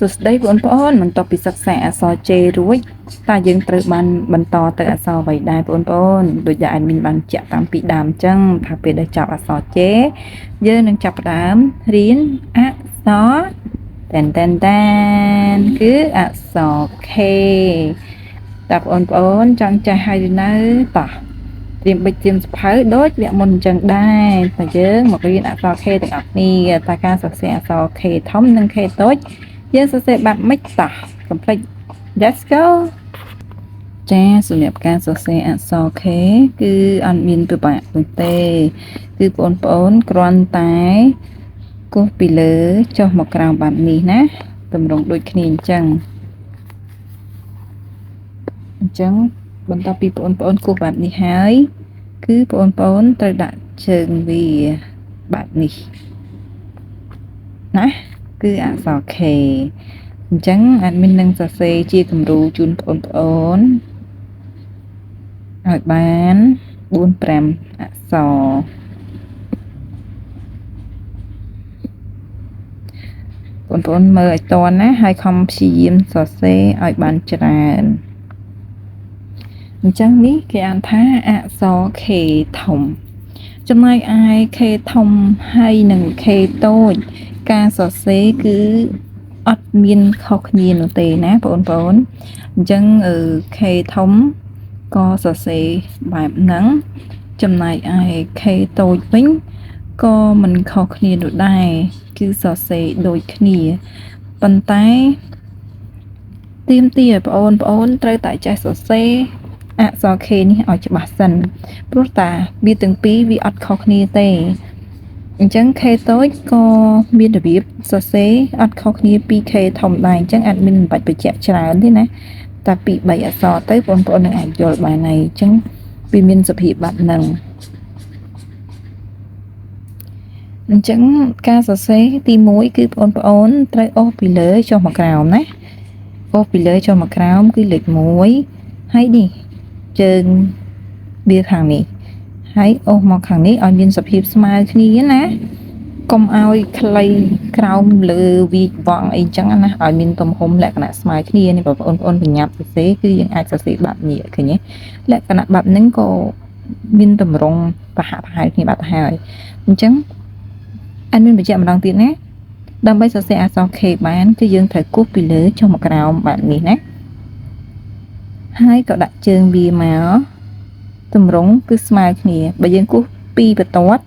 សួស្តីបងប្អូនបន្ទាប់ពីសិក្សាអក្សរ J រួចតើយើងត្រូវបានបន្តទៅអក្សរអ្វីដែរបងប្អូនដូចដែលadminបានចាក់តាំងពីដើមអញ្ចឹងថាពេលដែលចប់អក្សរ J យើងនឹងចាប់ផ្ដើមរៀនអក្សរតែនគឺអក្សរ K តើបងប្អូនចង់ចេះហើយឬនៅតោះត្រៀមបិចត្រៀមសភៅដូចវគ្គមុនអញ្ចឹងដែរតែយើងមករៀនអក្សរ K ទាំងអស់គ្នាតើការសរសេរអក្សរ K ធំនិង K តូចយើងសរសេរបែបម៉េចតោះកុំភ្លេច Let's go ចាសម្រាប់ការសរសេរអក្សរ K គឺអត់មានពិបាកទេគឺបងប្អូនគ្រាន់តែគោះពីលើចុះមកក្រោមបែបនេះណាតម្រង់ដូចគ្នាអញ្ចឹងបន្ទាប់ពីបងប្អូនគោះបែបនេះហើយគឺបងប្អូនត្រូវដាក់ជើងវាបែបនេះណាគឺអក្សរ K អញ្ចឹងadminនឹងសរសេរជាគំរូជូនបងប្អូនឲ្យបាន 4-5 អក្សរបងប្អូនមើលឲ្យតន់ណាហើយខំព្យាយាមសរសេរឲ្យបានច្រើនអញ្ចឹងនេះគេអានថាអក្សរ K ធំចំណែកឯ K ធំហើយនិង K តូចការសរសេរគឺអត់មានខុសគ្នានោះទេណាបងប្អូនអញ្ចឹងK ធំក៏សរសេរបែបហ្នឹងចំណែកឯ K តូចវិញក៏មិនខុសគ្នានោះដែរគឺសរសេរដូចគ្នាប៉ុន្តែទាមទារឲ្យបងប្អូនត្រូវតែចេះសរសេរអក្សរ K នេះឲ្យច្បាស់សិនព្រោះតាវាទាំងពីរវាអត់ខុសគ្នាទេអញ្ចឹង K តូចក៏មានរបៀបសរសេរអត់ខុសគ្នាពី K ធំដែរអញ្ចឹងadminមិនបាច់បញ្ជាក់ច្រើនទេណាតែពី3អក្សរទៅបងប្អូននឹងអាចយល់បានហើយអញ្ចឹងវាមានសភាពបែបហ្នឹងអញ្ចឹងការសរសេរទី1គឺបងប្អូនត្រូវអូសពីលើចុះមកក្រោមណាអូសពីលើចុះមកក្រោមគឺលេខ1ហើយនេះជើងវាខាងនេះហើយអូសមកខាងនេះឲ្យមានសភាពស្មើគ្នាណាកុំឲ្យខ្លីក្រោមលើវាវងអីចឹងណាឲ្យមានទំហំលក្ខណៈស្មើគ្នានេះបងប្អូនបញ្ញាប់សរសេរគឺយើងអាចសរសេរបែបនេះឃើញទេលក្ខណៈបែបហ្នឹងក៏មានតម្រង់ប្រហាក់ប្រហែលគ្នាបាត់ទៅហើយអញ្ចឹងមានបញ្ជាក់ម្ដងទៀតណាដើម្បីសរសេរអក្សរ K បានគឺយើងត្រូវគោះពីលើចុះមកក្រោមបែបនេះណាហើយក៏ដាក់ជើងវាមកតម្រង់គឺស្មើគ្នាបើយើងគោះ2បន្ទាត់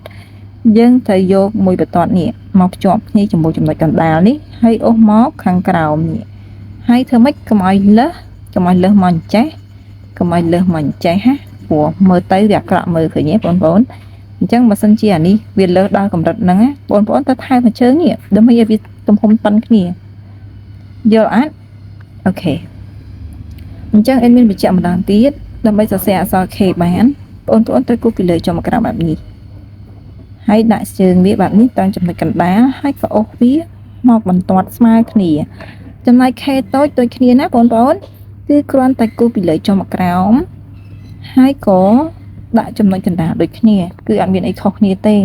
យើងត្រូវយកមួយបន្ទាត់នេះមកភ្ជាប់គ្នាជាមួយចំណុចកណ្ដាលនេះហើយអូសមកខាងក្រោមនេះហើយធ្វើម៉េចកុំឲ្យលើសមកអញ្ចេះហាព្រោះមើលទៅវាអាក្រក់មើលឃើញទេបងប្អូនអញ្ចឹងបើសិនជាអានេះវាលើសដល់កម្រិតហ្នឹងបងប្អូនទៅថែមមួយជើងនេះដើម្បីឲ្យវាទំហំប៉ុនគ្នាយល់អត់អូខេអញ្ចឹងមានបញ្ជាក់ម្ដងទៀតដើម្បីសរសេរអក្សរ K បានបងប្អូនត្រូវគូសពីលើចុះមកក្រោមបែបនេះហើយដាក់ជើងវាបែបនេះតាមចំណុចកណ្ដាលហើយក៏អូសវាមកបន្ទាត់ស្មើគ្នាចំណែក K តូចដូចគ្នាណាបងប្អូនគឺគ្រាន់តែគូសពីលើចុះមកក្រោមហើយក៏ដាក់ចំណុចកណ្ដាលដូចគ្នាគឺអត់មានអីខុសគ្នាទេ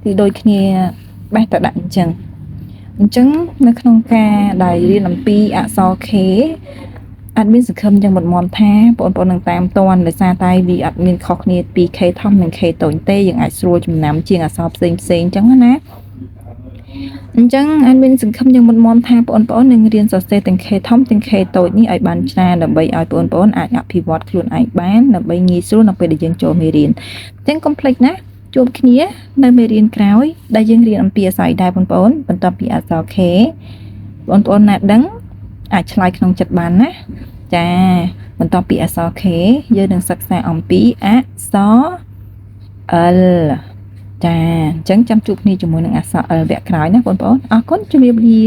គឺដូចគ្នាបេះតែដាក់អញ្ចឹងនៅក្នុងការដែលរៀនអំពីអក្សរ K អត់មានសង្ឃឹមយ៉ាងមុតមមថាបងប្អូននឹងតាមតាន់ដោយសារតែវាអត់មានខុសគ្នាពី K ធំនិង K តូចទេយើងអាចស្រួលចំណាំជាងអក្សរផ្សេងអញ្ចឹងណាអញ្ចឹងអត់មានសង្ឃឹមយ៉ាងមុតមមថាបងប្អូននឹងរៀនសរសេរទាំង K ធំទាំង K តូចនេះឲ្យបានច្រើនដើម្បីឲ្យបងប្អូនអាចអភិវឌ្ឍខ្លួនឯងបានដើម្បីងាយស្រួលនៅពេលដែលយើងចូលមេរៀនអញ្ចឹងកុំភ្លេចណាជួបគ្នានៅមេរៀនក្រោយដែលយើងរៀនអំពីអក្សរដែរបងប្អូនបន្ទាប់ពីអក្សរ K បងប្អូនណាដឹងអាចឆ្លើយក្នុងចិត្តបានណាចាបន្ទាប់ពីអក្សរ K យើងនឹងសិក្សាអំពីអក្សរ L ចាអញ្ចឹងចាំជួបគ្នាជាមួយនឹងអក្សរ L វគ្គក្រោយណាបងប្អូនអរគុណជំរាបលា